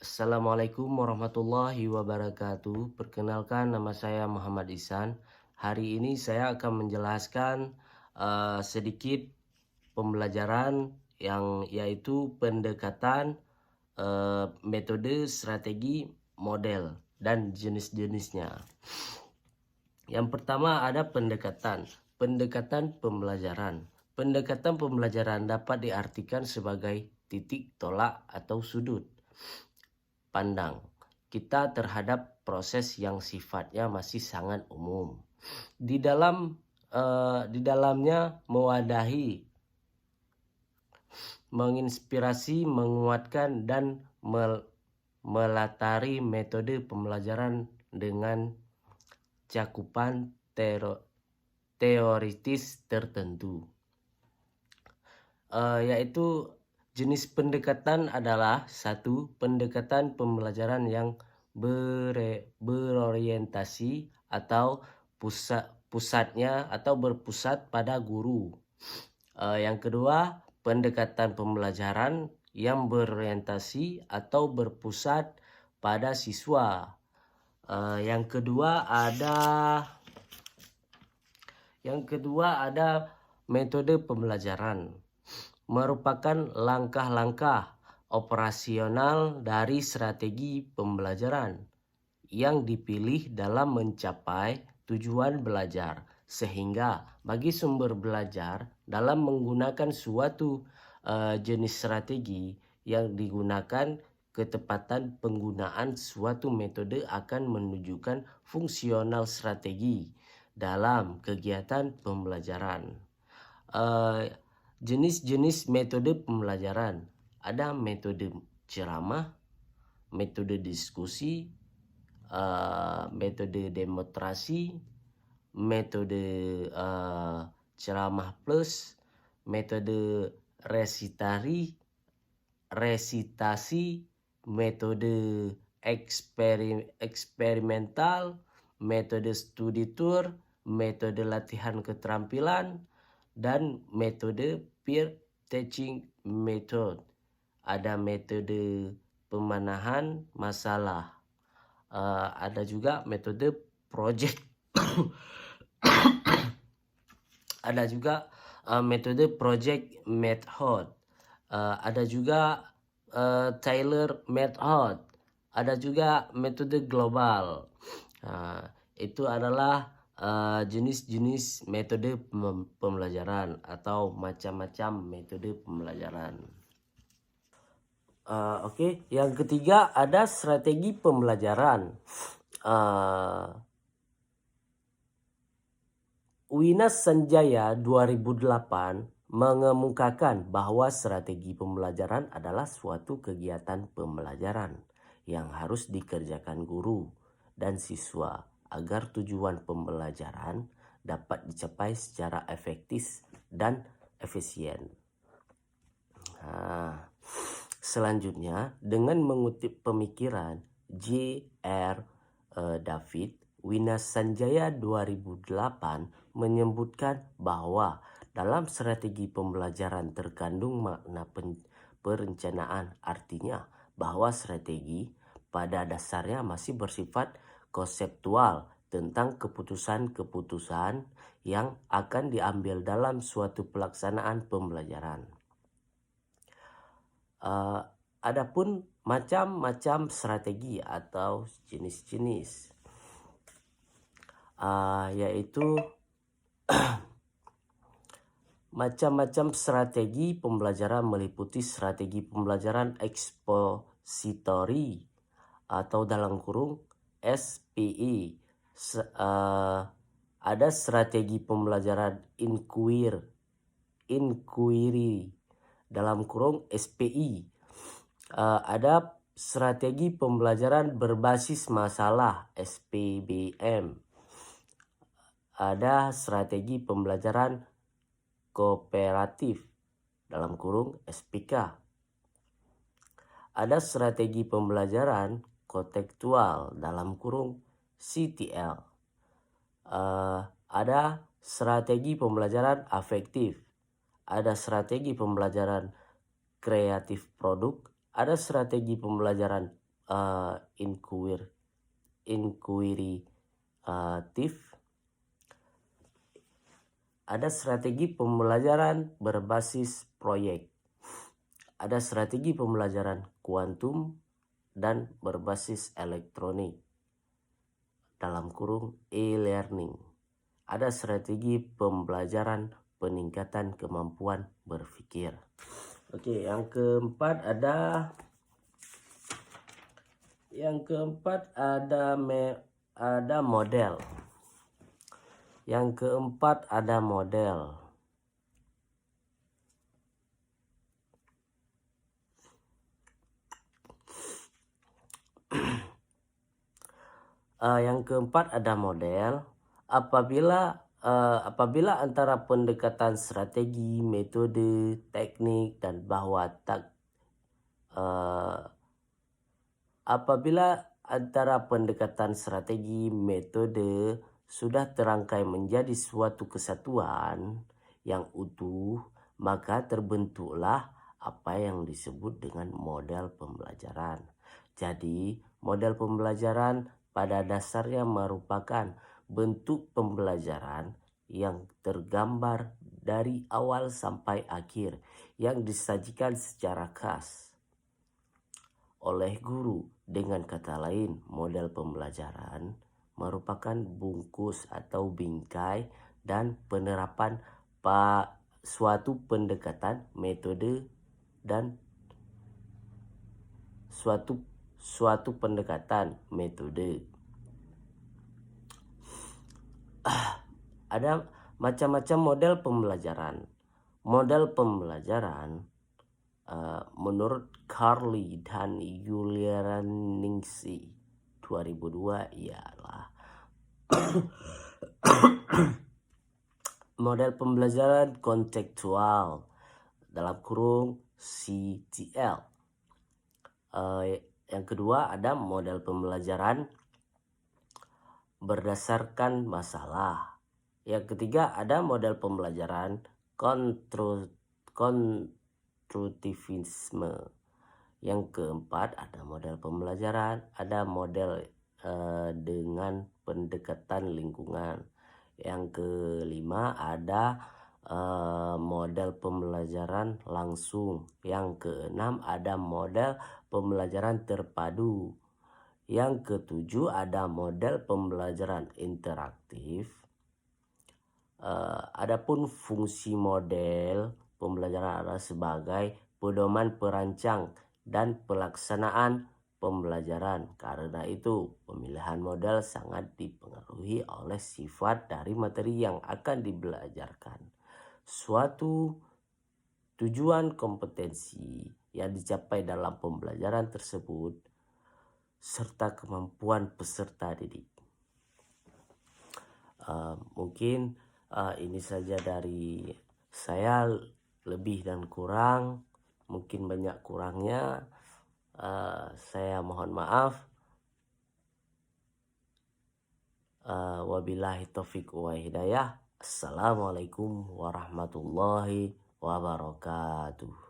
Assalamualaikum warahmatullahi wabarakatuh. Perkenalkan, nama saya Muhammad Ihsan. Hari ini saya akan menjelaskan sedikit pembelajaran yang yaitu pendekatan metode, strategi, model dan jenis-jenisnya. Yang pertama ada pendekatan pembelajaran. Pendekatan pembelajaran dapat diartikan sebagai titik tolak atau sudut pandang kita terhadap proses yang sifatnya masih sangat umum. Di dalamnya mewadahi, menginspirasi, menguatkan dan melatari metode pembelajaran dengan cakupan teoritis tertentu. Yaitu jenis pendekatan adalah satu, pendekatan pembelajaran yang berorientasi atau pusatnya atau berpusat pada guru. Yang kedua, pendekatan pembelajaran yang berorientasi atau berpusat pada siswa. Yang kedua ada metode pembelajaran, merupakan langkah-langkah operasional dari strategi pembelajaran yang dipilih dalam mencapai tujuan belajar, sehingga bagi sumber belajar dalam menggunakan suatu jenis strategi yang digunakan, ketepatan penggunaan suatu metode akan menunjukkan fungsional strategi dalam kegiatan pembelajaran. Jenis-jenis metode pembelajaran ada metode ceramah, metode diskusi, metode demonstrasi, metode ceramah plus, metode resitasi, metode eksperimental, metode studi tour, metode latihan keterampilan, dan metode peer teaching method. Ada metode pemanahan masalah. Ada juga metode project. Ada juga metode project method. Ada juga Taylor method. Ada juga metode global. Itu adalah jenis-jenis metode pembelajaran atau macam-macam metode pembelajaran. Yang ketiga ada strategi pembelajaran. Winas Sanjaya 2008 mengemukakan bahwa strategi pembelajaran adalah suatu kegiatan pembelajaran yang harus dikerjakan guru dan siswa agar tujuan pembelajaran dapat dicapai secara efektif dan efisien. Selanjutnya, dengan mengutip pemikiran J.R. David, Winas Sanjaya 2008 menyebutkan bahwa dalam strategi pembelajaran terkandung makna perencanaan, artinya bahwa strategi pada dasarnya masih bersifat konseptual tentang keputusan-keputusan yang akan diambil dalam suatu pelaksanaan pembelajaran. Adapun macam-macam strategi atau jenis-jenis, yaitu macam-macam strategi pembelajaran meliputi strategi pembelajaran ekspositori atau dalam kurung SPE. Ada strategi pembelajaran inquiry dalam kurung SPI. Ada strategi pembelajaran berbasis masalah SPBM. Ada strategi pembelajaran kooperatif dalam kurung SPK. Ada strategi pembelajaran kontekstual dalam kurung CTL. Ada strategi pembelajaran afektif. Ada strategi pembelajaran kreatif produk. Ada strategi pembelajaran inkuiratif. Ada strategi pembelajaran berbasis proyek. Ada strategi pembelajaran kuantum dan berbasis elektronik, dalam kurung e-learning. Ada strategi pembelajaran peningkatan kemampuan berpikir. Oke, yang keempat ada model. Yang keempat ada model. Yang keempat ada model. Apabila antara pendekatan strategi, metode, teknik, dan apabila antara pendekatan strategi, metode sudah terangkai menjadi suatu kesatuan yang utuh, maka terbentuklah apa yang disebut dengan model pembelajaran. Jadi, model pembelajaran pada dasarnya merupakan bentuk pembelajaran yang tergambar dari awal sampai akhir, yang disajikan secara khas oleh guru. Dengan kata lain, model pembelajaran merupakan bungkus atau bingkai dan penerapan suatu pendekatan, metode, dan suatu pendekatan, metode. Ada macam-macam model pembelajaran. Model pembelajaran menurut Carly dan Yulianingsi 2002 ialah model pembelajaran kontekstual, dalam kurung CTL. Yang kedua ada model pembelajaran berdasarkan masalah. Yang ketiga ada model pembelajaran konstruktivisme. Yang keempat ada model pembelajaran, ada model dengan pendekatan lingkungan. Yang kelima ada model pembelajaran langsung. Yang keenam ada model pembelajaran terpadu. Yang ketujuh ada model pembelajaran interaktif. Adapun fungsi model pembelajaran adalah sebagai pedoman perancang dan pelaksanaan pembelajaran. Karena itu, pemilihan model sangat dipengaruhi oleh sifat dari materi yang akan dibelajarkan, suatu tujuan kompetensi yang dicapai dalam pembelajaran tersebut, serta kemampuan peserta didik. Mungkin ini saja dari saya, lebih dan kurang, mungkin banyak kurangnya, saya mohon maaf. Wabillahi taufiq wa hidayah. Assalamualaikum warahmatullahi wabarakatuh.